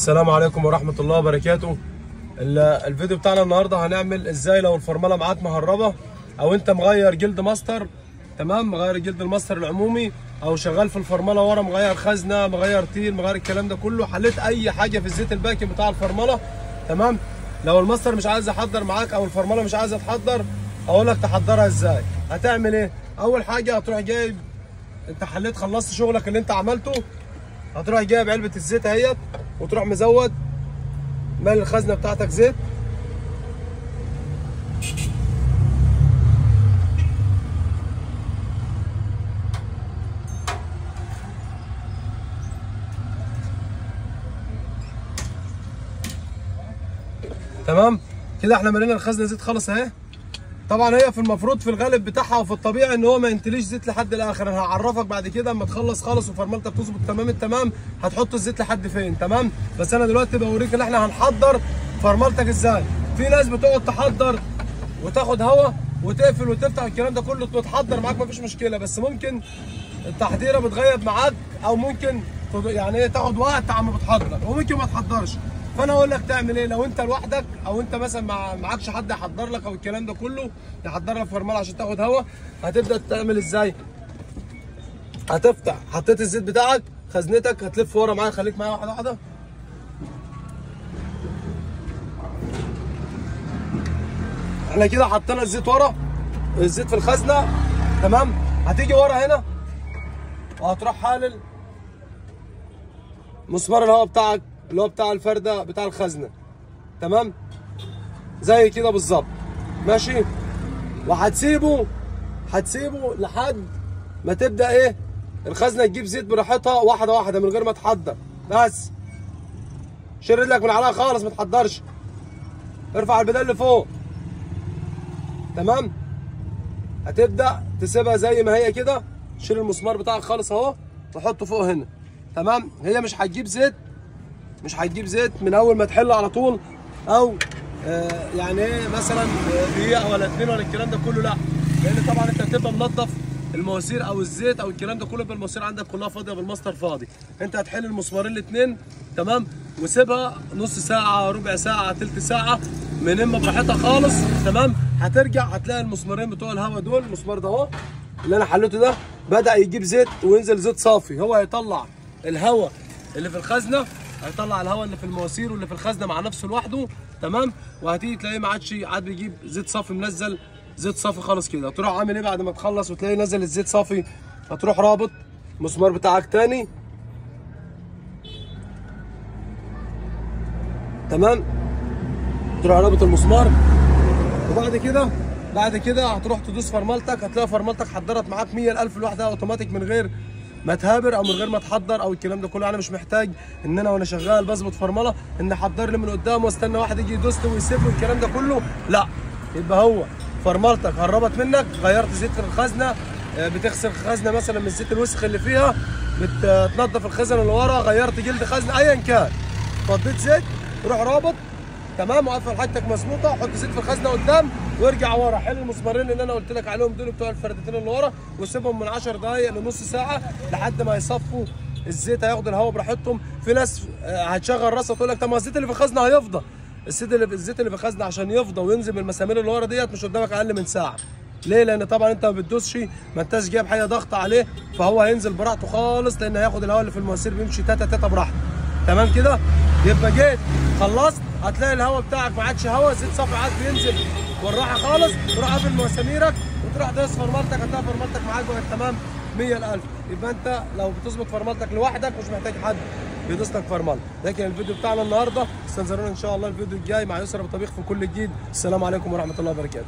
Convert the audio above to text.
السلام عليكم ورحمة الله وبركاته. الفيديو بتاعنا النهارده هنعمل ازاي لو الفرمله معاك مهربه او انت مغير جلد ماستر، تمام، مغير جلد الماستر العمومي، او شغال في الفرمله ورا مغير خزنه، مغير تيل، مغير الكلام ده كله، حليت اي حاجه في الزيت الباكي بتاع الفرمله، تمام. لو الماستر مش عايز يحضر معاك او الفرمله مش عايزه تحضر، اقول لك تحضرها ازاي. هتعمل ايه؟ اول حاجه هتروح جايب، انت حليت خلصت شغلك اللي انت عملته، هتروح جايب علبه الزيت اهيت وتروح مزود مال الخزنه بتاعتك زيت، تمام كده. احنا ملينا الخزنه زيت خالص اهي. طبعا هي في المفروض في الغالب بتاعها وفي الطبيعي ان هو ما ينتليش زيت لحد الاخر. انا هعرفك بعد كده اما تخلص خالص وفرملتك تظبط تمام التمام هتحط الزيت لحد فين، تمام. بس انا دلوقتي بوريك ان احنا هنحضر فرملتك ازاي. في ناس بتقعد تحضر وتاخد هوا وتقفل وتفتح الكلام ده كله وتحضر معاك مفيش مشكله، بس ممكن التحضيره بتغيب معاك او ممكن يعني ايه تاخد وقت عم بتحضر وممكن ما تحضرش. فانا اقول لك تعمل ايه لو انت لوحدك او انت مثلا معكش حد يحضر لك او الكلام ده كله يحضر لك فرمله عشان تاخد هوا. هتبدا تعمل ازاي؟ هتفتح، حطيت الزيت بتاعك خزنتك، هتلف ورا معايا، خليك معايا واحده واحده. احنا كده حطينا الزيت ورا، الزيت في الخزنه، تمام. هتيجي ورا هنا وهتروح حالل مسمار الهواء بتاعك اللي هو بتاع الفرده بتاع الخزنه، تمام، زي كده بالظبط، ماشي. وهتسيبه لحد ما تبدا ايه الخزنه تجيب زيت براحتها واحده واحده من غير ما تحضر. بس شيل رجلك من عليها خالص، ما تحضرش، ارفع البدال لفوق، تمام. هتبدا تسيبها زي ما هي كده، شيل المسمار بتاعك خالص اهو وحطه فوق هنا، تمام. هي مش هتجيب زيت من اول ما تحل على طول، او يعني ايه مثلا دقيقه ولا اتنين ولا الكلام ده كله، لا، لان طبعا انت هتبقى منظف المواسير او الزيت او الكلام ده كله، يبقى المواسير عندك كلها فاضيه بالماستر فاضي. انت هتحل المسمارين الاثنين، تمام، وسيبها نص ساعه، ربع ساعه، تلت ساعه، منين براحتها خالص، تمام. هترجع هتلاقي المسمارين بتوع الهواء دول، المسمار ده اهو اللي انا حليته ده بدا يجيب زيت وينزل زيت صافي. هو هيطلع الهواء اللي في الخزنه، هيطلع الهواء اللي في المواسير واللي في الخزنه مع نفسه لوحده، تمام. وهتيجي تلاقيه ما عاد بيجيب زيت صافي، منزل زيت صافي خالص كده. تروح عامل ايه بعد ما تخلص وتلاقيه نزل الزيت صافي؟ هتروح رابط المسمار بتاعك تاني، تمام، تروح رابط المسمار. وبعد كده هتروح تدوس فرملتك، هتلاقي فرملتك حضرت معاك 100,000 لوحدها اوتوماتيك من غير ما تهابر او من غير ما تحضر او الكلام ده كله. انا مش محتاج ان انا وانا شغال بظبط فرمله ان احضر لي من قدام واستنى واحد يجي يدوس ويسيب لي الكلام ده كله، لا. يبقى هو فرملتك هربت منك، غيرت زيت في الخزنه، بتغسل الخزنه مثلا من الزيت الوسخ اللي فيها، بتنظف الخزنه اللي ورا، غيرت جلد خزنه ايا كان، فضيت زيت، روح رابط، تمام، وقفل حاجتك مظبوطه، حط زيت في الخزنه قدام وارجع ورا، حل المسمارين اللي انا قلت لك عليهم دول بتوع الفردتين اللي ورا، وسيبهم من 10 دقائق لنص ساعه لحد ما يصفوا الزيت، هياخدوا الهواء براحتهم. في ناس هتشغل راسها تقول لك طب ما الزيت اللي في الخزنه هيفضى. الزيت اللي في الخزنه عشان يفضى وينزل من المسامير اللي ورا ديت مش قدامك اقل من ساعه. ليه؟ لان طبعا انت ما بتدوسش، ما انتش جايب حاجه ضغط عليه، فهو هينزل براحته خالص، لان هياخد الهواء اللي في المواسير بيمشي تاتا تاتا براحته، تمام كده. يبقى جيت خلصت هتلاقي الهواء بتاعك ما عادش هواء، زيت صافي عاد بينزل بالراحه خالص. تروح قافل مساميرك وتروح دايس فرملتك، هتلاقي فرملتك معاك بقت تمام 100,000. يبقى انت لو بتظبط فرملتك لوحدك مش محتاج حد يدوس لك فرمله. لكن الفيديو بتاعنا النهارده استنظرونا ان شاء الله الفيديو الجاي مع يسرى بالطبيخ في كل جديد. السلام عليكم ورحمه الله وبركاته.